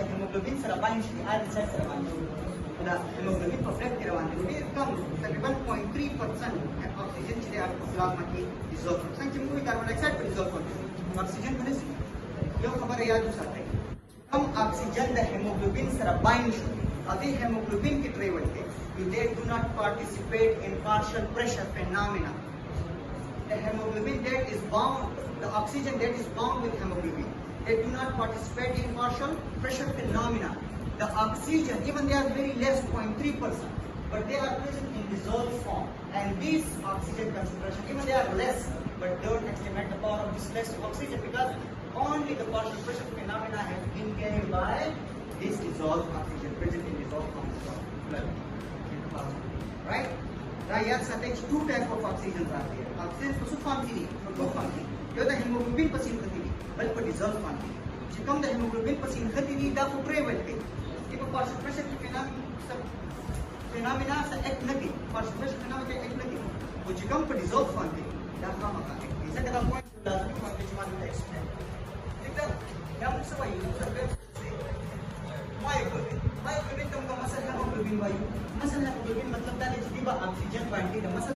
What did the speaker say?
هيموجلوبين سره باين شي ار اس سره باندې دا هيموجلوبین په فلټ کې روان دي ډېر کم تقریبا 0.3% اکسیجن چې د پلازما کې ډیزولف څنګه چې موږ کاربن ډای اکساید په ډیزولف کوي اکسیجن په نسبت یو خبره یاد وساتئ کم اکسیجن د هيموجلوبین سره باین شي او د هيموجلوبین کې ټریول کوي they do not participate in partial pressure phenomena. The hemoglobin that is bound, the oxygen that is bound with hemoglobin, they do not participate in partial pressure phenomena. The oxygen, even they are very less, 0.3%, but they are present in dissolved form. And this oxygen concentration, even they are less, but don't estimate the power of this less oxygen because only the partial pressure phenomena has been carried by this dissolved oxygen present in dissolved form of blood. Right? Now, yes, I think two types of oxygen are there. Oxygen for form three, for two form three. You the hemoglobin pasin khati, but for dissolved form three. If come the hemoglobin pasin khati ni, da for travel ke. If a partial pressure phenomena sa ek nagi, partial pressure phenomena ek nagi. Which come for dissolved form three, da kama ka. Isa kada point da point which man will explain. Ika, ya mo sa wayo sa माइक्रोबिन तुमको muscle haemoglobin वायु muscle haemoglobin मतलब oxygen quantity